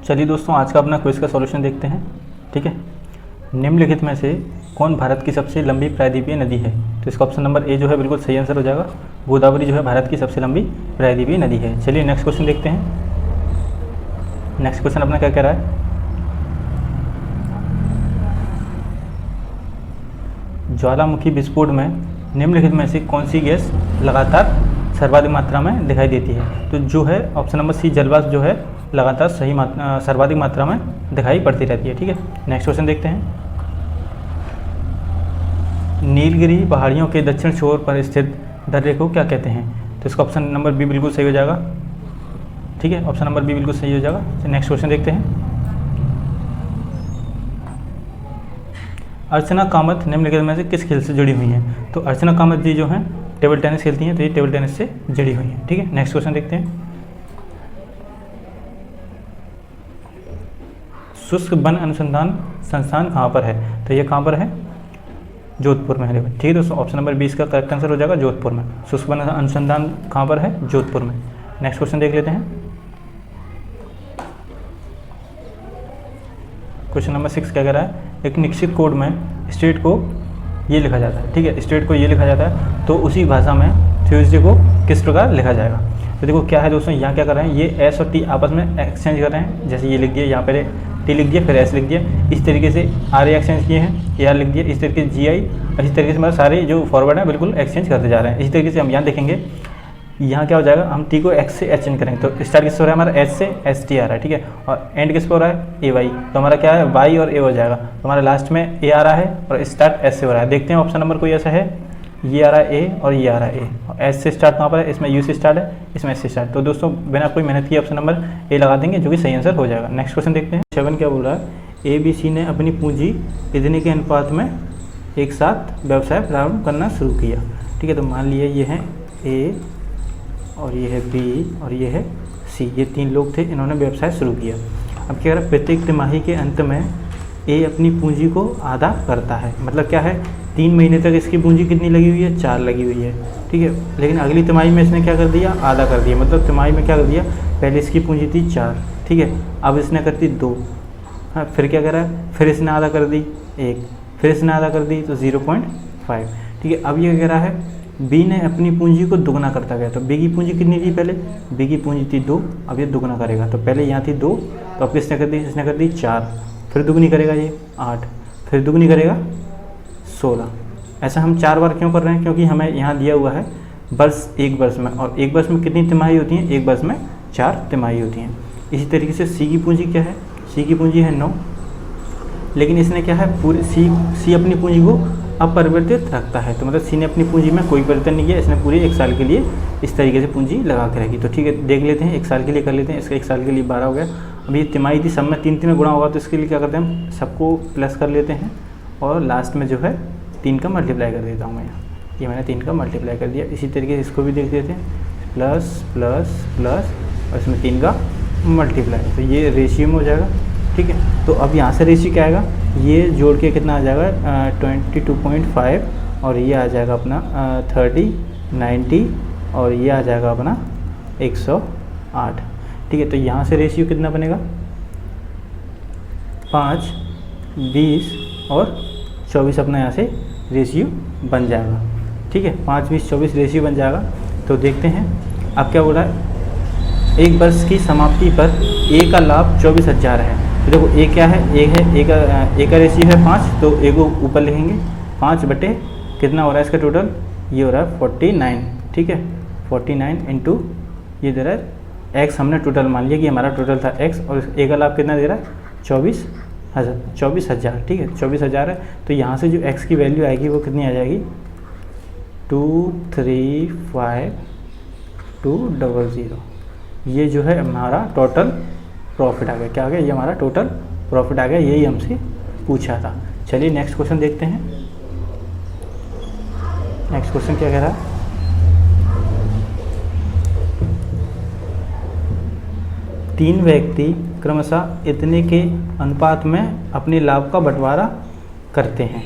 चलिए दोस्तों, आज का अपना क्विज का सॉल्यूशन देखते हैं। ठीक है, निम्नलिखित में से कौन भारत की सबसे लंबी प्रायद्वीपीय नदी है? तो इसका ऑप्शन नंबर ए जो है बिल्कुल सही आंसर हो जाएगा। गोदावरी जो है भारत की सबसे लंबी प्रायद्वीपीय नदी है। चलिए नेक्स्ट क्वेश्चन देखते हैं। नेक्स्ट क्वेश्चन अपना क्या कह रहा है? ज्वालामुखी विस्फोट में निम्नलिखित में से कौन सी गैस लगातार सर्वाधिक मात्रा में दिखाई देती है? तो जो है ऑप्शन नंबर सी, जलवाष्प जो है लगातार सर्वाधिक मात्रा में दिखाई पड़ती रहती है। ठीक है, नेक्स्ट क्वेश्चन देखते हैं। नीलगिरी पहाड़ियों के दक्षिण छोर पर स्थित दर्रे को क्या कहते हैं? तो इसका ऑप्शन नंबर बी बिल्कुल सही हो जाएगा। ठीक है, ऑप्शन नंबर बी बिल्कुल सही हो जाएगा। नेक्स्ट क्वेश्चन देखते हैं। अर्चना कामत निम्नलिखित में से किस खेल से जुड़ी हुई हैं? तो अर्चना कामत जी जो हैं टेबल टेनिस खेलती हैं, तो ये टेबल टेनिस से जुड़ी हुई हैं। ठीक है, नेक्स्ट क्वेश्चन देखते हैं। शुष्क वन अनुसंधान संस्थान कहाँ पर है? तो ये कहाँ पर है? जोधपुर में है। ठीक है दोस्तों, ऑप्शन नंबर 20 का करेक्ट आंसर हो जाएगा जोधपुर में। शुष्क वन अनुसंधान कहाँ पर है? जोधपुर में। नेक्स्ट क्वेश्चन देख लेते हैं। क्वेश्चन नंबर 6 क्या कह रहा है? एक निश्चित कोड में स्टेट को ये लिखा जाता है। ठीक है, स्टेट को ये लिखा जाता है, तो उसी भाषा में ट्यूसडे को किस प्रकार लिखा जाएगा? तो देखो क्या है दोस्तों, यहाँ क्या कर रहे हैं, ये एस और टी आपस में एक्सचेंज कर रहे हैं। जैसे ये लिख दिया, यहाँ पर टी लिख दिया, फिर एस लिख दिया, इस तरीके से आर एक्सचेंज किए हैं, ए आर लिख दिया, इस तरीके से जी आई, इसी तरीके से मतलब सारे जो फॉरवर्ड है बिल्कुल एक्सचेंज करते जा रहे हैं। इसी तरीके से हम यहाँ देखेंगे, यहाँ क्या हो जाएगा, हम टी को एक्स से एक्सचेंज करेंगे, तो स्टार्ट किस हो रहा है हमारा? एच से एस टी आ रहा है। ठीक है, और एंड किस पे हो रहा है? ए वाई, तो हमारा क्या है? वाई और ए हो जाएगा। तो हमारा लास्ट में ए आ रहा है और स्टार्ट एस से हो रहा है। देखते हैं ऑप्शन नंबर कोई ऐसा है, ये आ रहा है ए और ये आ रहा है ए, और एस से स्टार्ट कहाँ पर है? इसमें यू से स्टार्ट है, इसमें एस से स्टार्ट। तो दोस्तों बिना कोई मेहनत किए ऑप्शन नंबर ए लगा देंगे, जो कि सही आंसर हो जाएगा। नेक्स्ट क्वेश्चन देखते हैं। 7 क्या बोल रहा है? ए बी सी ने अपनी पूंजी इतने के अनुपात में एक साथ व्यवसाय प्रारंभ करना शुरू किया। ठीक है, तो मान लिया ये है ए और ये है बी और ये है सी, ये 3 लोग थे, इन्होंने व्यवसाय शुरू किया। अब क्या कह रहा है? प्रत्येक तिमाही के अंत में ए अपनी पूंजी को आधा करता है। मतलब क्या है, 3 महीने तक इसकी पूंजी कितनी लगी हुई है? 4 लगी हुई है। ठीक है, लेकिन अगली तिमाही में इसने क्या कर दिया? आधा कर दिया। मतलब तिमाही में क्या कर दिया? पहले इसकी पूंजी थी 4, ठीक है, अब इसने कर दी 2। हाँ, फिर क्या कर रहा है? फिर इसने आधा कर दी 1, फिर इसने आधा कर दी तो 0.5। ठीक है, अब ये कह रहा है बी ने अपनी पूंजी को दुगना करता गया। तो बी की पूंजी कितनी थी पहले? बी की पूंजी थी 2, अब ये दुगना करेगा। तो पहले यहाँ थी 2, तो अब किसने कर दी? इसने कर दी 4, फिर दुगनी करेगा ये 8, फिर दुगनी करेगा 16। ऐसा हम 4 बार क्यों कर रहे हैं? क्योंकि हमें यहाँ दिया हुआ है वर्ष, एक वर्ष में, और एक वर्ष में कितनी तिमाही होती हैं? एक वर्ष में 4 तिमाही होती हैं। इसी तरीके से सी की पूंजी क्या है? सी की पूंजी है 9, लेकिन इसने क्या है, पूरी सी अपनी पूंजी को अपरिवर्तित रखता है। तो मतलब सी ने अपनी पूंजी में कोई परिवर्तन नहीं किया, इसने पूरे 1 साल के लिए इस तरीके से पूंजी लगा के रखी। तो ठीक है, देख लेते हैं, 1 साल के लिए कर लेते हैं। इसका 1 साल के लिए 12 हो गया। अब ये तिमाही थी, सब में 3 में गुणा होगा, तो इसके लिए क्या करते हैं, हम सबको प्लस कर लेते हैं और लास्ट में जो है 3 का मल्टीप्लाई कर देता हूँ मैं। ये मैंने 3 का मल्टीप्लाई कर दिया। इसी तरीके से इसको भी देख लेते हैं, प्लस प्लस प्लस और इसमें 3 का मल्टीप्लाई, तो ये रेशियो में हो जाएगा। ठीक है, तो अब यहाँ से रेशियो क्या आएगा? ये जोड़ के कितना आ जाएगा? 22.5, और ये आ जाएगा अपना 30, 90, और ये आ जाएगा अपना 108। ठीक है, तो यहाँ से रेशियो कितना बनेगा? 5, 20 और 24 अपना यहाँ से रेशियो बन जाएगा। ठीक है, 5, 20, 24 रेशियो बन जाएगा। तो देखते हैं अब क्या बोल रहा है। एक वर्ष की समाप्ति पर ए का लाभ 24,000 है। तो देखो ए क्या है? ए का रेशियो है 5, तो ए को ऊपर लिखेंगे 5 बटे कितना हो रहा है इसका टोटल? ये हो रहा है 49। ठीक है, 49 इंटू ये दे रहा है एक्स, हमने टोटल मान लिया कि हमारा टोटल था एक्स, और ए का लाभ कितना दे रहा है? 24,000। ठीक है, 24,000 है। तो यहाँ से जो एक्स की वैल्यू आएगी वो कितनी आ जाएगी? 235,200। ये जो है हमारा टोटल प्रॉफिट आ गया। क्या आ गया? ये हमारा टोटल प्रॉफिट आ गया, यही हमसे पूछा था। चलिए नेक्स्ट क्वेश्चन देखते हैं। नेक्स्ट क्वेश्चन क्या कह रहा है? तीन व्यक्ति क्रमशः इतने के अनुपात में अपने लाभ का बंटवारा करते हैं।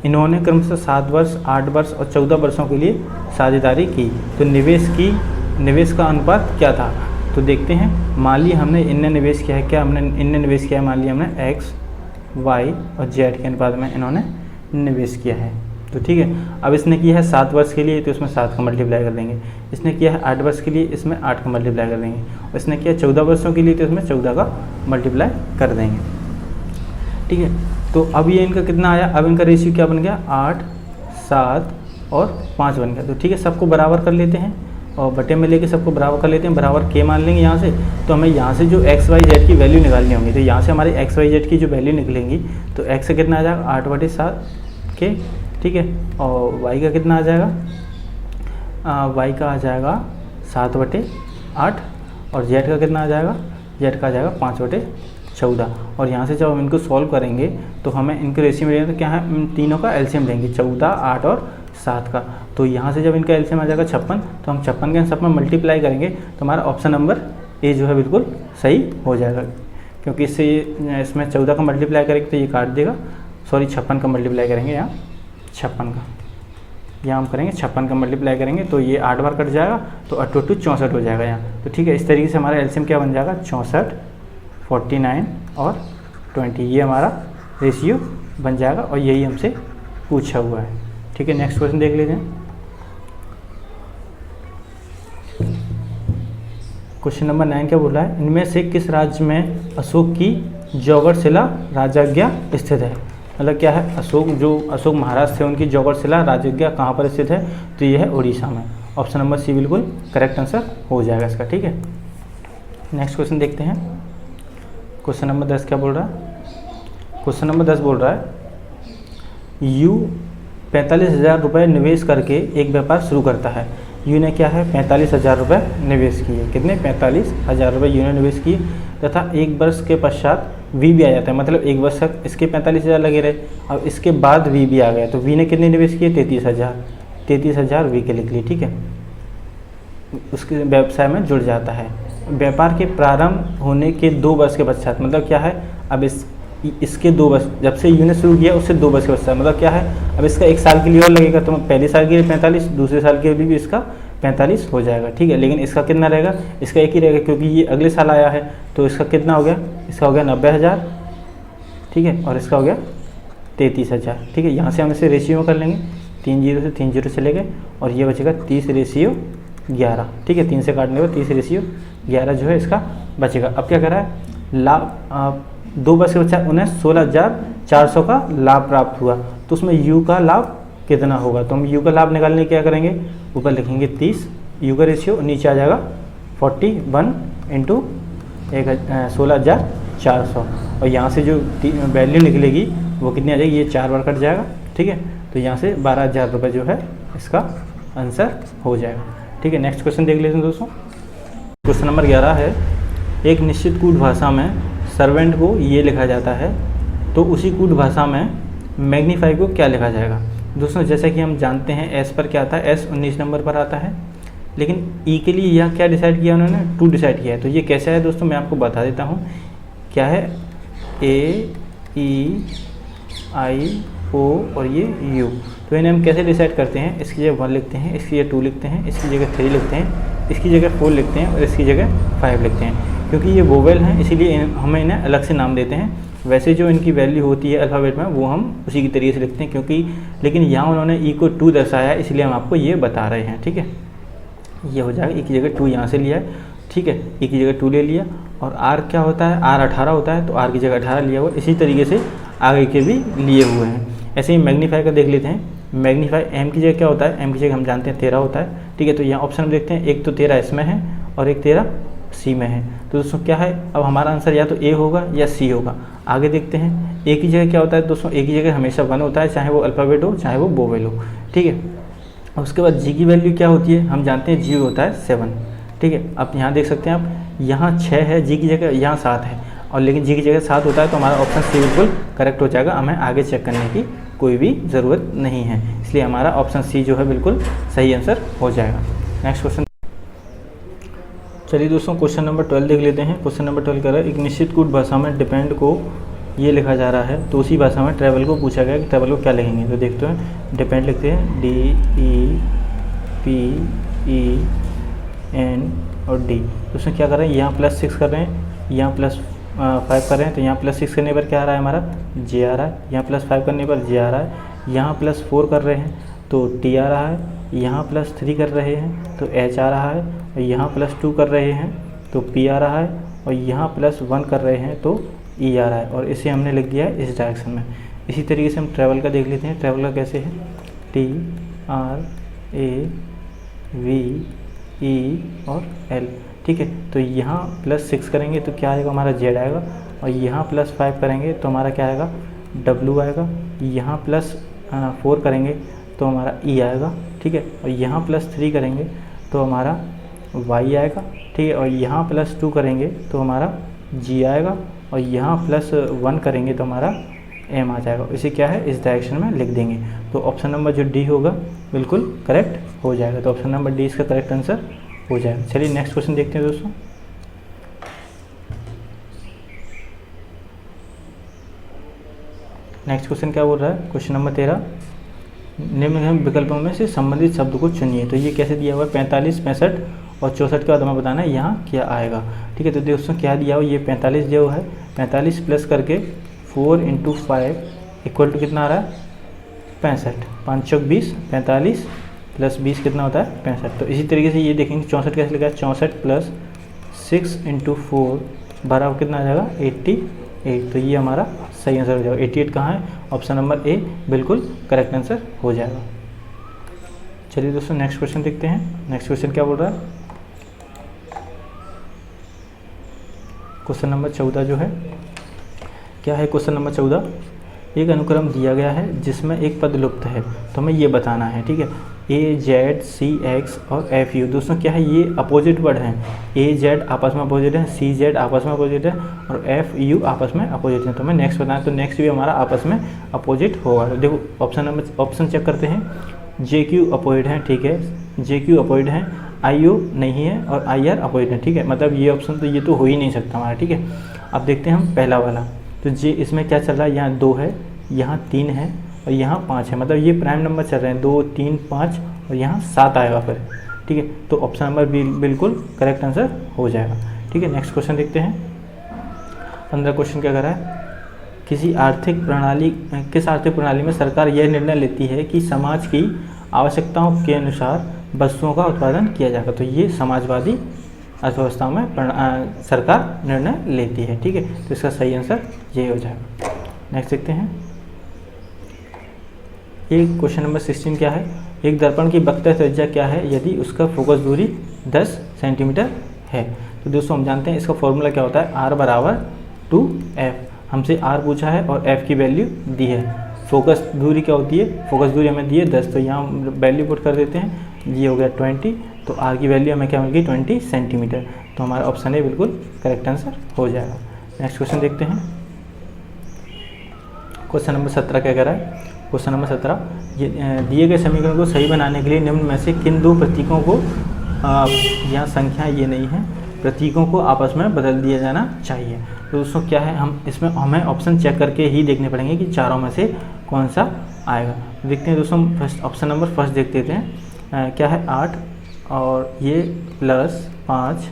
इन्होंने क्रमशः 7 वर्ष, 8 वर्ष और 14 वर्षों के लिए साझेदारी की। तो निवेश का अनुपात क्या था? तो देखते हैं, मान लिया हमने इनने निवेश किया है, क्या हमने इनने निवेश किया है, मान लिया हमने एक्स वाई और जेड के अनुपात में इन्होंने निवेश किया है। तो ठीक है, अब इसने किया है 7 वर्ष के लिए, तो इसमें 7 का मल्टीप्लाई कर देंगे। इसने किया है 8 वर्ष के लिए, इसमें 8 का मल्टीप्लाई कर देंगे। और इसने किया 14 वर्षों के लिए, तो इसमें 14 का मल्टीप्लाई कर देंगे। ठीक है, तो अब ये इनका कितना आया, अब इनका रेशियो क्या बन गया, 8, 7 और 5 बन गया। तो ठीक है, सबको बराबर कर लेते हैं और बटे में लेके सबको बराबर कर लेते हैं, बराबर के मान लेंगे यहाँ से। तो हमें यहाँ से जो एक्स वाई जेड की वैल्यू निकालनी होगी, तो यहाँ से हमारे एक्स वाई जेड की जो वैल्यू निकलेंगी, तो एक्स से कितना आ जाएगा 8/7 के, ठीक है, और वाई का कितना आ जाएगा, वाई का आ जाएगा 7/8 और जेड का कितना आ जाएगा, जेड का आ जाएगा 5/14। और यहाँ से जब हम इनको सॉल्व करेंगे तो हमें इनके रेशियो में, तो क्या है, इन तीनों का एलसीएम लेंगे, 14, 8 और 7 का। तो यहाँ से जब इनका एलसीएम आ जाएगा 56, तो हम 56 के सब में मल्टीप्लाई करेंगे, तो हमारा ऑप्शन नंबर ए जो है बिल्कुल सही हो जाएगा। क्योंकि इससे इसमें 14 का मल्टीप्लाई करेंगे तो ये काट देगा, सॉरी 56 का मल्टीप्लाई करेंगे, यहाँ 56 का, यहाँ हम करेंगे 56 का मल्टीप्लाई करेंगे, तो ये 8 बार कट जाएगा, तो 8 × 2 = 64 हो जाएगा यहाँ। तो ठीक है, इस तरीके से हमारा एलसीएम क्या बन जाएगा, 64, 49 और 20, ये हमारा रेशियो बन जाएगा और यही हमसे पूछा हुआ है। ठीक है, नेक्स्ट क्वेश्चन देख लेते हैं। क्वेश्चन नंबर 9 क्या बोल रहा है, इनमें से किस राज्य में अशोक की जौगड़ शिला राजज्ञा स्थित है। मतलब क्या है, अशोक महाराज थे, उनकी जौगड़ शिला राजज्ञा कहाँ पर स्थित है, तो ये है उड़ीसा में। ऑप्शन नंबर सी बिल्कुल करेक्ट आंसर हो जाएगा इसका। ठीक है, नेक्स्ट क्वेश्चन देखते हैं। क्वेश्चन नंबर 10 क्या बोल रहा है, क्वेश्चन नंबर 10 बोल रहा है, यू 45,000 रुपये निवेश करके एक व्यापार शुरू करता है। यू ने क्या है 45,000 रुपये निवेश किए, कितने 45,000 रुपये यू ने निवेश किए, तथा एक वर्ष के पश्चात वी भी आ जाता है, मतलब एक वर्ष तक इसके 45,000 लगे रहे, अब इसके बाद वी भी आ गया, तो वी ने कितने निवेश किए 33,000 वी के लिख लिए। ठीक है, उसके व्यवसाय में जुड़ जाता है। व्यापार के प्रारंभ होने के 2 वर्ष के पश्चात, मतलब क्या है, अब इसके 2 वर्ष, जब से यू ने शुरू किया उससे 2 वर्ष के पश्चात, मतलब क्या है, अब इसका 1 साल के लिए और लगेगा, तो पहले साल के लिए 45, दूसरे साल के लिए भी इसका 45 हो जाएगा। ठीक है, लेकिन इसका कितना रहेगा, इसका एक ही रहेगा, क्योंकि ये अगले साल आया है, तो इसका कितना हो गया, इसका हो गया 90,000, ठीक है, और इसका हो गया 33,000। ठीक है, यहाँ से हम इसे रेशियो में कर लेंगे, 3 0 से 3 0 चले गए, और ये बचेगा 30/11। ठीक है, 3 से काटने के बाद 30/11 जो है इसका बचेगा। अब क्या कर रहा है, लाभ 2 वर्ष के बच्चा उन्हें 16,400 का लाभ प्राप्त हुआ, तो उसमें यू का लाभ कितना होगा, तो हम यू का लाभ निकालने क्या करेंगे, ऊपर लिखेंगे 30 यू का रेशियो, नीचे आ जाएगा 41 × 16,400, और यहाँ से जो वैल्यू निकलेगी वो कितनी आ जाएगी, ये 4 बार कट जाएगा। ठीक है, तो यहाँ से 12,000 रुपये जो है इसका आंसर हो जाएगा। ठीक है, नेक्स्ट क्वेश्चन देख लेते हैं दोस्तों। क्वेश्चन नंबर 11 है, एक निश्चित कूट भाषा में सर्वेंट को ये लिखा जाता है, तो उसी कूट भाषा में मैग्नीफाई को क्या लिखा जाएगा। दोस्तों जैसा कि हम जानते हैं एस पर क्या आता है, एस 19 नंबर पर आता है, लेकिन ई के लिए यह क्या डिसाइड किया उन्होंने, 2 डिसाइड किया है। तो ये कैसा है दोस्तों, मैं आपको बता देता हूँ क्या है, ए ई आई ओ और ये यू। तो इन्हें हम कैसे डिसाइड करते हैं, इसकी जगह 1 लिखते हैं, इसकी जगह 2 लिखते हैं, इसकी जगह 3 लिखते हैं, इसकी जगह 4 लिखते हैं और इसकी जगह 5 लिखते हैं। क्योंकि ये वोवेल हैं इसीलिए हमें इन्हें अलग से नाम देते हैं। वैसे जो इनकी वैल्यू होती है अल्फ़ाबेट में वो हम उसी की तरीके से लिखते हैं, क्योंकि लेकिन यहाँ उन्होंने ई को 2 दर्शाया है, इसलिए हम आपको ये बता रहे हैं। ठीक है, ये हो जाएगा, ई की जगह 2 यहाँ से लिया है। ठीक है, ई की जगह 2 ले लिया, और आर क्या होता है, आर 18 होता है, तो आर की जगह 18 लिया हुआ। इसी तरीके से आगे के भी लिए हुए हैं। ऐसे ही मैग्नीफाई का देख लेते हैं। मैग्नीफाई एम की जगह क्या होता है, एम की जगह हम जानते हैं 13 होता है। ठीक है, तो यहाँ ऑप्शन देखते हैं, एक तो 13 इसमें है और एक 13 सी में है। तो दोस्तों क्या है, अब हमारा आंसर या तो ए होगा या सी होगा। आगे देखते हैं, ए की जगह क्या होता है दोस्तों, ए की जगह हमेशा 1 होता है, चाहे वो अल्फ़ाबेट हो चाहे वो वोवेल हो। ठीक है, उसके बाद जी की वैल्यू क्या होती है, हम जानते हैं जी होता है 7। ठीक है, अब यहाँ देख सकते हैं आप, यहाँ 6 है जी की जगह, यहाँ 7 है, और लेकिन जी की जगह 7 होता है, तो हमारा ऑप्शन सी बिल्कुल करेक्ट हो जाएगा। हमें आगे चेक करने की कोई भी ज़रूरत नहीं है, इसलिए हमारा ऑप्शन सी जो है बिल्कुल सही आंसर हो जाएगा। नेक्स्ट क्वेश्चन, चलिए दोस्तों क्वेश्चन नंबर 12 देख लेते हैं। क्वेश्चन नंबर 12 कह रहा है, एक निश्चित कूट भाषा में डिपेंड को ये लिखा जा रहा है, तो उसी भाषा में ट्रैवल को पूछा गया कि ट्रैवल को क्या लिखेंगे। तो देखते हैं, डिपेंड लिखते हैं DEPEN और डी, उसमें क्या कर रहे हैं, यहाँ +6 कर रहे हैं, यहाँ +5 कर रहे हैं, तो यहाँ +6 करने पर क्या आ रहा है हमारा J आ रहा है, यहाँ +5 करने पर J आ रहा है, यहाँ +4 कर रहे हैं तो T आ रहा है, यहाँ +3 कर रहे हैं तो H आ रहा है, और यहाँ +2 कर रहे हैं तो P आ रहा है, और यहाँ +1 कर रहे हैं तो E आ रहा है, और इसे हमने लिख दिया है इस डायरेक्शन में। इसी तरीके से हम ट्रैवल का देख लेते हैं। ट्रैवल का कैसे है, T R A V E और L, ठीक है। तो यहाँ +6 करेंगे तो क्या आएगा हमारा Z आएगा, और यहाँ +5 करेंगे तो हमारा क्या आएगा W आएगा, यहाँ +4 करेंगे तो हमारा E आएगा, ठीक है, और यहाँ +3 करेंगे तो हमारा Y आएगा, ठीक है, और यहाँ +2 करेंगे तो हमारा G आएगा, और यहाँ +1 करेंगे तो हमारा M आ जाएगा। इसे क्या है इस डायरेक्शन में लिख देंगे। तो ऑप्शन नंबर जो D होगा बिल्कुल करेक्ट हो जाएगा। तो ऑप्शन नंबर D इसका करेक्ट आंसर हो जाएगा। चलिए नेक्स्ट क्वेश्चन देखते हैं दोस्तों। नेक्स्ट क्वेश्चन क्या बोल रहा है, क्वेश्चन नंबर 13, निम्न विकल्पों में से संबंधित शब्द को चुनिए। तो ये कैसे दिया हुआ है, 45, 65 और 64 के बाद हमें बताना है यहाँ क्या आएगा, ठीक है। तो दोस्तों क्या दिया हुआ, ये 45 जो है, 45 प्लस करके 4 × 5 इक्वल टू कितना आ रहा है 65, 5 चौक 20, 45 प्लस 20 कितना होता है 65। तो इसी तरीके से ये देखेंगे 64 कैसे लिखा है, 64 प्लस 6 × 4 बराबर कितना आ जाएगा 88। तो ये हमारा सही आंसर हो जाएगा। 88 कहाँ है, ऑप्शन नंबर ए बिल्कुल करेक्ट आंसर हो जाएगा। चलिए दोस्तों नेक्स्ट क्वेश्चन देखते हैं। नेक्स्ट क्वेश्चन क्या बोल रहा है, क्वेश्चन नंबर 14 जो है, क्या है क्वेश्चन नंबर 14, एक अनुक्रम दिया गया है जिसमें एक पद लुप्त है, तो हमें ये बताना है, ठीक है। A Z C X और F U दोस्तों क्या है, ये अपोजिट वर्ड हैं। A Z आपस में अपोजिट है, C Z आपस में अपोजिट है, और F U आपस में अपोजिट है। तो हमें नेक्स्ट बताना है, तो नेक्स्ट भी हमारा आपस में अपोजिट होगा। तो देखो ऑप्शन चेक करते हैं, J Q अपोजिट है, ठीक है, J Q अपोजिट है, I O नहीं है, और I R अपोजिट है, ठीक है। मतलब ये ऑप्शन तो ये तो हो ही नहीं सकता हमारा, ठीक है। अब देखते हैं हम पहला वाला, तो J इसमें क्या चल रहा है, यहाँ 2 है, यहाँ 3 है, और यहाँ 5 है, मतलब ये प्राइम नंबर चल रहे हैं 2 3 5, और यहाँ 7 आएगा फिर, ठीक है। तो ऑप्शन नंबर बी बिल्कुल करेक्ट आंसर हो जाएगा, ठीक है। नेक्स्ट क्वेश्चन देखते हैं। 15 क्वेश्चन क्या कर रहा है, किस आर्थिक प्रणाली में सरकार यह निर्णय लेती है कि समाज की आवश्यकताओं के अनुसार वस्तुओं का उत्पादन किया जाएगा। तो ये समाजवादी अर्थव्यवस्था में सरकार निर्णय लेती है, ठीक है। तो इसका सही आंसर ये हो जाएगा। नेक्स्ट देखते हैं। एक क्वेश्चन नंबर 16 क्या है, एक दर्पण की वक्र त्रिज्या क्या है यदि उसका फोकस दूरी 10 सेंटीमीटर है। तो दोस्तों हम जानते हैं इसका फॉर्मूला क्या होता है, R = 2F। हमसे R पूछा है और F की वैल्यू दी है। फोकस दूरी क्या होती है, फोकस दूरी हमें दी है 10, तो यहाँ वैल्यू पुट कर देते हैं, ये हो गया 20, तो R की वैल्यू हमें क्या मिल गई 20 सेंटीमीटर। तो हमारा ऑप्शन ए बिल्कुल करेक्ट आंसर हो जाएगा। नेक्स्ट क्वेश्चन देखते हैं। क्वेश्चन नंबर 17 क्या कह रहा है, क्वेश्चन नंबर 17, ये दिए गए समीकरण को सही बनाने के लिए निम्न में से किन दो प्रतीकों को, यहाँ संख्या ये नहीं है, प्रतीकों को आपस में बदल दिया जाना चाहिए। तो दोस्तों क्या है, हम इसमें हमें ऑप्शन चेक करके ही देखने पड़ेंगे कि चारों में से कौन सा आएगा। देखते हैं दोस्तों, फर्स्ट ऑप्शन नंबर फर्स्ट देख लेते हैं। क्या है 8, और ये +5,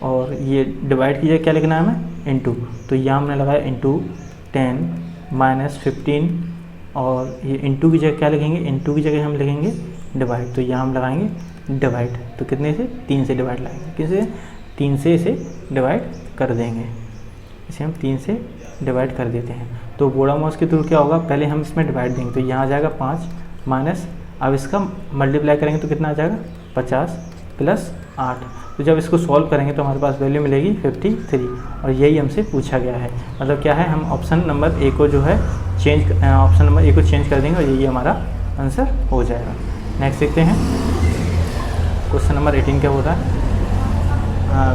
और ये डिवाइड कीजिए, क्या लिखना है हमें इंटू। तो यहाँ हमने लगाया इंटू 10 -15, और ये इंटू की जगह क्या लिखेंगे, इंटू की जगह हम लिखेंगे डिवाइड। तो यहाँ हम लगाएंगे डिवाइड, तो कितने से 3 से डिवाइड लगाएंगे, किसे 3 से इसे डिवाइड कर देंगे, इसे हम 3 से डिवाइड कर देते हैं। तो बोड़ा मॉस के थ्रू क्या होगा, पहले हम इसमें डिवाइड देंगे, तो यहाँ आ जाएगा 5 माइनस, अब इसका मल्टीप्लाई करेंगे तो कितना आ जाएगा 50 + 8। तो जब इसको सॉल्व करेंगे तो हमारे पास वैल्यू मिलेगी 53, और यही हमसे पूछा गया है। मतलब क्या है, हम ऑप्शन नंबर ए को जो है ऑप्शन नंबर ए को चेंज कर देंगे, और यही हमारा आंसर हो जाएगा। नेक्स्ट देखते हैं। क्वेश्चन नंबर 18 क्या होता है,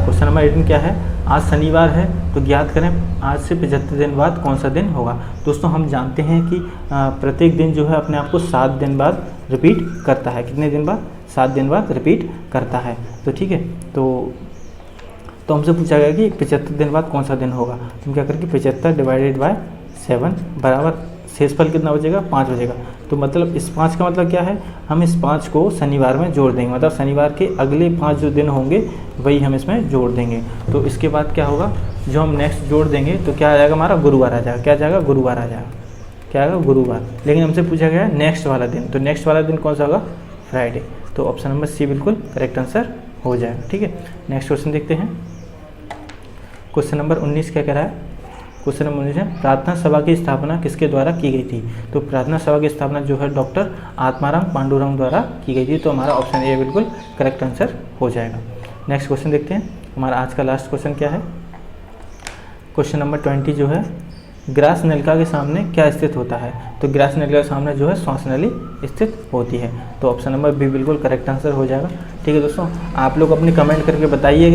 क्वेश्चन नंबर 18 क्या है, आज शनिवार है तो ज्ञात करें आज से 75 दिन बाद कौन सा दिन होगा। दोस्तों हम जानते हैं कि प्रत्येक दिन जो है अपने आप को 7 दिन बाद रिपीट करता है। कितने दिन बाद, 7 दिन बाद रिपीट करता है। तो ठीक है, तो हमसे पूछा गया कि 75 दिन बाद कौन सा दिन होगा। तो हम क्या करेंगे, 75 / 7 = शेषफल कितना बचेगा, 5 बचेगा। तो मतलब इस 5 का मतलब क्या है, हम इस 5 को शनिवार में जोड़ देंगे, मतलब शनिवार के अगले 5 जो दिन होंगे वही हम इसमें जोड़ देंगे। तो इसके बाद क्या होगा, जो हम नेक्स्ट जोड़ देंगे तो क्या आ जाएगा हमारा, गुरुवार आ जाएगा। क्या आ जाएगा, गुरुवार आ जाएगा। क्या आएगा, गुरुवार। लेकिन हमसे पूछा गया है नेक्स्ट वाला दिन, तो नेक्स्ट वाला दिन कौन सा होगा, फ्राइडे। तो ऑप्शन नंबर सी बिल्कुल करेक्ट आंसर हो जाएगा। ठीक है, नेक्स्ट क्वेश्चन देखते हैं। क्वेश्चन नंबर 19 क्या कह रहा है, क्वेश्चन नंबर 19 है प्रार्थना सभा की स्थापना किसके द्वारा की गई थी। तो प्रार्थना सभा की स्थापना जो है डॉक्टर आत्माराम पांडुरंग द्वारा की गई थी। तो हमारा ऑप्शन ए बिल्कुल करेक्ट आंसर हो जाएगा। नेक्स्ट क्वेश्चन देखते हैं, हमारा आज का लास्ट क्वेश्चन क्या है। क्वेश्चन नंबर 20 जो है, ग्रास नलिका के सामने क्या स्थित होता है। तो ग्रास नलिका के सामने जो है श्वासनली स्थित होती है। तो ऑप्शन नंबर बी बिल्कुल करेक्ट आंसर हो जाएगा। ठीक है दोस्तों, आप लोग अपनी कमेंट करके बताइए